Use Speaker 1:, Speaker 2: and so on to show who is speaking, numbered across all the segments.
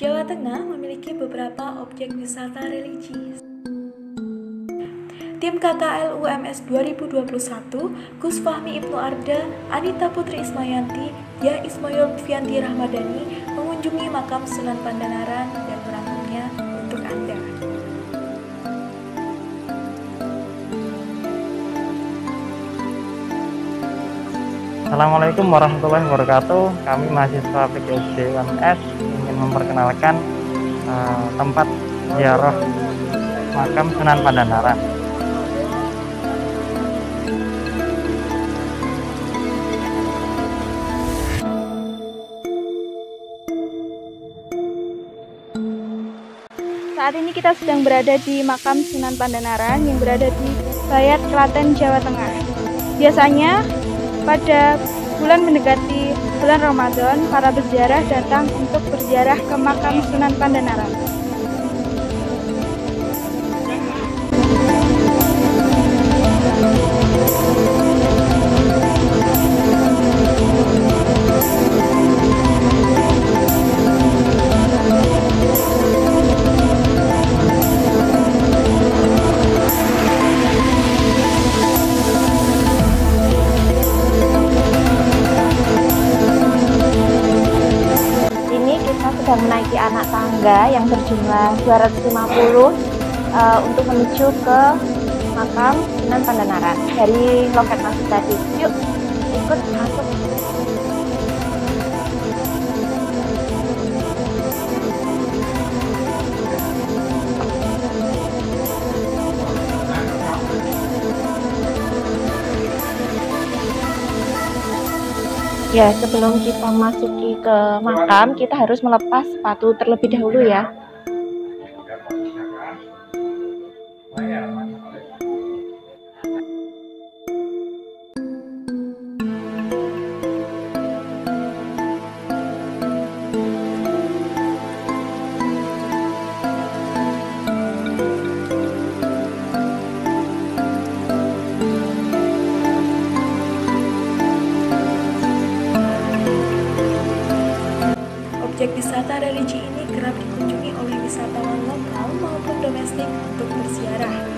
Speaker 1: Jawa Tengah memiliki beberapa objek wisata religi. Tim KKL UMS 2021, Gus Fahmi Ibnu Arda, Anita Putri Ismayanti, Ya Ismail Fianti Rahmadani mengunjungi makam Sunan Pandanaran dan merangkumnya untuk Anda.
Speaker 2: Assalamualaikum warahmatullahi wabarakatuh. Kami mahasiswa PGSD UMS ingin memperkenalkan tempat ziarah makam Sunan Pandanaran.
Speaker 3: Saat ini kita sedang berada di makam Sunan Pandanaran yang berada di Bayat, Klaten, Jawa Tengah. Biasanya pada bulan mendekati bulan Ramadan, para berziarah datang untuk berziarah ke makam Sunan Pandanaran.
Speaker 4: Sedang menaiki anak tangga yang berjumlah 250 untuk menuju ke makam Sunan Pandanaran dari loket masuk tadi. Yuk, ikut masuk. Ya, sebelum kita masuki ke makam, kita harus melepas sepatu terlebih dahulu ya.
Speaker 1: Objek wisata religi ini kerap dikunjungi oleh wisatawan lokal maupun domestik untuk berziarah.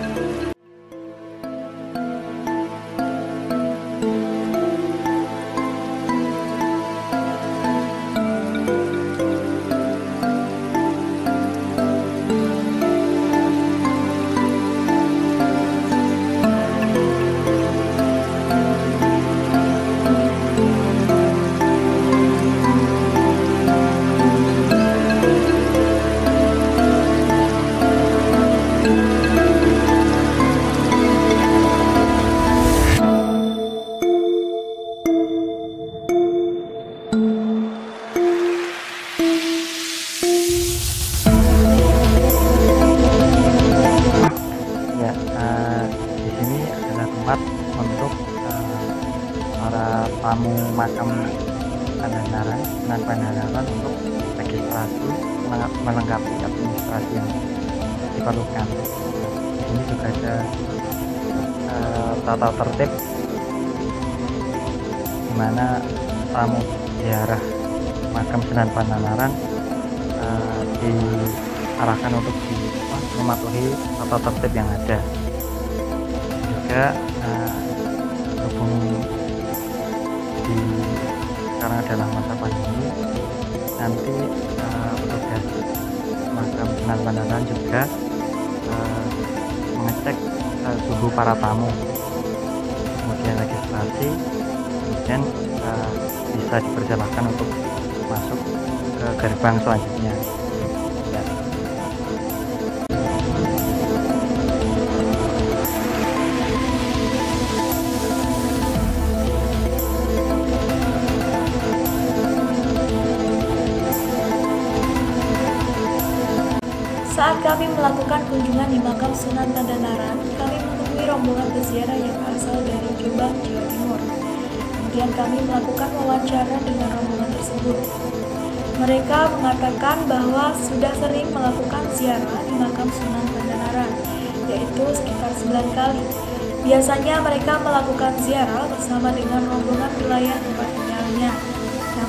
Speaker 2: Di sini adalah tempat untuk para tamu makam Pandanaran, Sunan Pandanaran untuk registrasi melengkapi administrasi yang diperlukan. Di sini juga ada tata tertib di mana tamu ziarah makam Sunan Pandanaran diarahkan untuk mematuhi tata tertib yang ada. Juga berhubung sekarang adalah masa pandemi, nanti petugas makam Sunan Pandanaran juga mengecek suhu para tamu, kemudian registrasi, kemudian bisa dipersilahkan untuk masuk ke gerbang selanjutnya.
Speaker 1: Saat kami melakukan kunjungan di makam Sunan Pandanaran, kami menemui rombongan peziarah yang berasal dari Jombang, Jawa Timur. Kemudian kami melakukan wawancara dengan rombongan tersebut. Mereka mengatakan bahwa sudah sering melakukan ziarah di makam Sunan Pandanaran, yaitu sekitar 9 kali. Biasanya mereka melakukan ziarah bersama dengan rombongan wilayah tempat tinggalnya.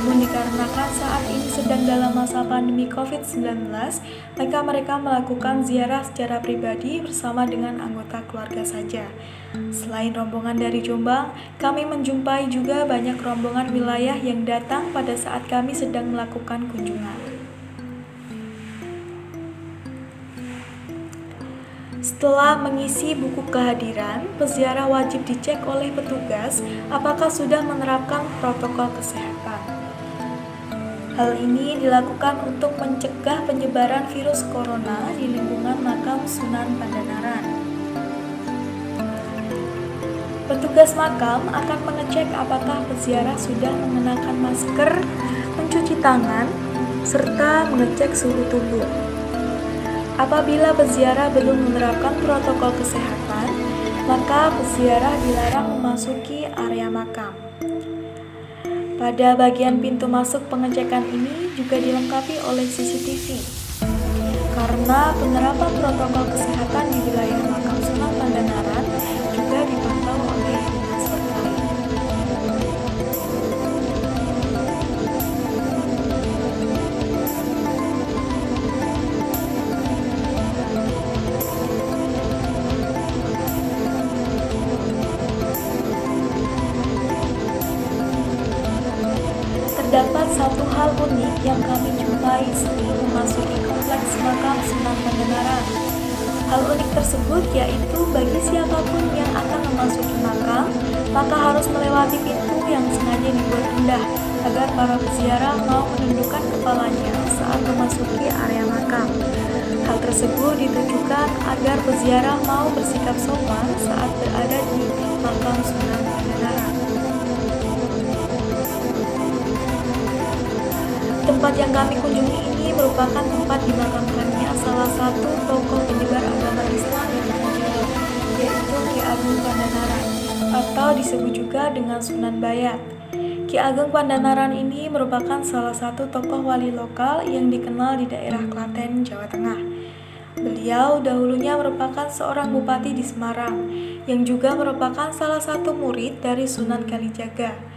Speaker 1: Namun dikarenakan saat ini sedang dalam masa pandemi COVID-19, maka mereka melakukan ziarah secara pribadi bersama dengan anggota keluarga saja. Selain rombongan dari Jombang, kami menjumpai juga banyak rombongan wilayah yang datang pada saat kami sedang melakukan kunjungan. Setelah mengisi buku kehadiran, peziarah wajib dicek oleh petugas apakah sudah menerapkan protokol kesehatan. Hal ini dilakukan untuk mencegah penyebaran virus corona di lingkungan makam Sunan Pandanaran. Petugas makam akan mengecek apakah peziarah sudah mengenakan masker, mencuci tangan, serta mengecek suhu tubuh. Apabila peziarah belum menerapkan protokol kesehatan, maka peziarah dilarang memasuki area makam. Pada bagian pintu masuk pengecekan ini juga dilengkapi oleh CCTV. Karena penerapan protokol kesehatan di wilayah makam Sunan Pandanaran juga dipantau oleh dinas terkait. Terdapat satu hal unik yang kami jumpai sebelum memasuki kompleks makam Sunan Pandanaran. Hal unik tersebut yaitu bagi siapapun yang akan memasuki makam, maka harus melewati pintu yang sengaja dibuat rendah agar para peziarah mau menundukkan kepalanya saat memasuki area makam. Hal tersebut ditujukan agar peziarah mau bersikap sopan saat berada di makam Sunan Pandanaran. Tempat yang kami kunjungi ini merupakan tempat dimakamkannya salah satu tokoh penyebar agama Islam yang terkenal, yaitu Ki Ageng Pandanaran, atau disebut juga dengan Sunan Bayat. Ki Ageng Pandanaran ini merupakan salah satu tokoh wali lokal yang dikenal di daerah Klaten, Jawa Tengah. Beliau dahulunya merupakan seorang bupati di Semarang, yang juga merupakan salah satu murid dari Sunan Kalijaga.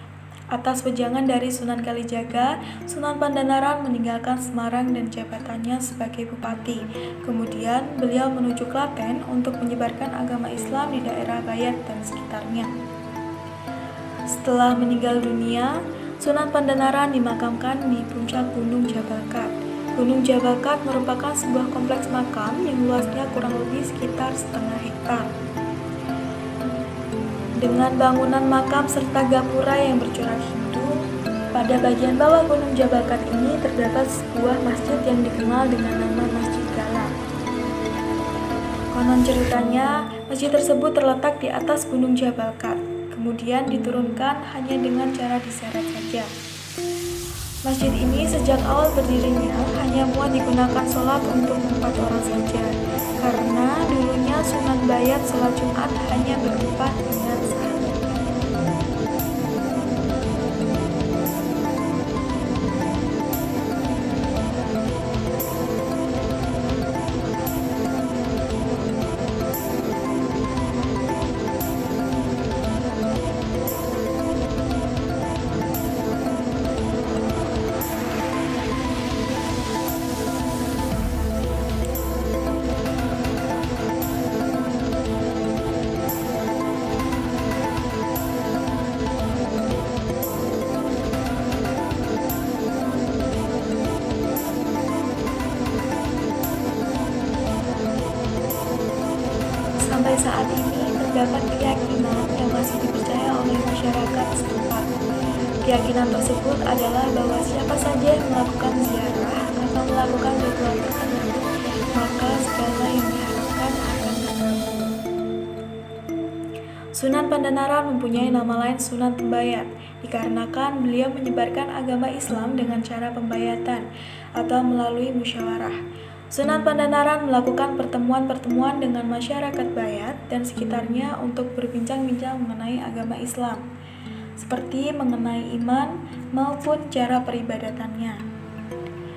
Speaker 1: Atas wejangan dari Sunan Kalijaga, Sunan Pandanaran meninggalkan Semarang dan jabatannya sebagai bupati. Kemudian beliau menuju Klaten untuk menyebarkan agama Islam di daerah Bayat dan sekitarnya. Setelah meninggal dunia, Sunan Pandanaran dimakamkan di puncak Gunung Jabakat. Gunung Jabakat merupakan sebuah kompleks makam yang luasnya kurang lebih sekitar setengah hektar. Dengan bangunan makam serta gapura yang bercorak Hindu, pada bagian bawah Gunung Jabakat ini terdapat sebuah masjid yang dikenal dengan nama Masjid Gala. Konon ceritanya, masjid tersebut terletak di atas Gunung Jabakat, kemudian diturunkan hanya dengan cara diseret saja. Masjid ini sejak awal berdirinya hanya muat digunakan sholat untuk 4 orang saja, karena dulunya Sunan Bayat sholat Jumat hanya berempat dengan sahabat. Sampai saat ini terdapat keyakinan yang masih dipercaya oleh masyarakat setempat. Keyakinan tersebut adalah bahwa siapa saja yang melakukan ziarah atau melakukan ritual tertentu, maka segala yang diharapkan akan terkabul. Sunan Pandanaran mempunyai nama lain Sunan Tembayat, dikarenakan beliau menyebarkan agama Islam dengan cara pembayatan atau melalui musyawarah. Sunan Pandanaran melakukan pertemuan-pertemuan dengan masyarakat Bayat dan sekitarnya untuk berbincang-bincang mengenai agama Islam, seperti mengenai iman maupun cara peribadatannya.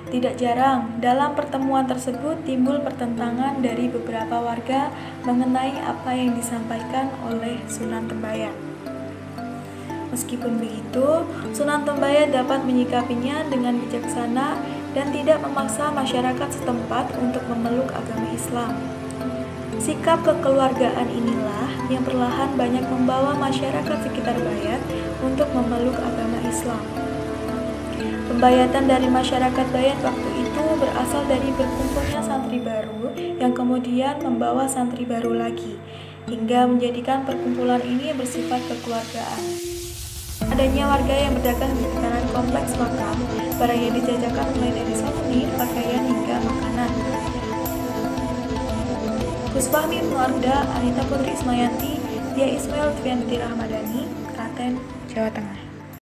Speaker 1: Tidak jarang, dalam pertemuan tersebut timbul pertentangan dari beberapa warga mengenai apa yang disampaikan oleh Sunan Tembayat. Meskipun begitu, Sunan Tembayat dapat menyikapinya dengan bijaksana dan tidak memaksa masyarakat setempat untuk memeluk agama Islam. Sikap kekeluargaan inilah yang perlahan banyak membawa masyarakat sekitar Bayat untuk memeluk agama Islam. Pembayatan dari masyarakat Bayat waktu itu berasal dari berkumpulnya santri baru yang kemudian membawa santri baru lagi, hingga menjadikan perkumpulan ini bersifat kekeluargaan. Adanya warga yang berdagang di sekitaran kompleks makam, barang yang dijajakan mulai dari souvenir, pakaian hingga makanan. Kusfahmi Ibnu Arda, Anita Putri Ismayanti, Dia Ismail Trianti Rahmadani, Klaten, Jawa Tengah.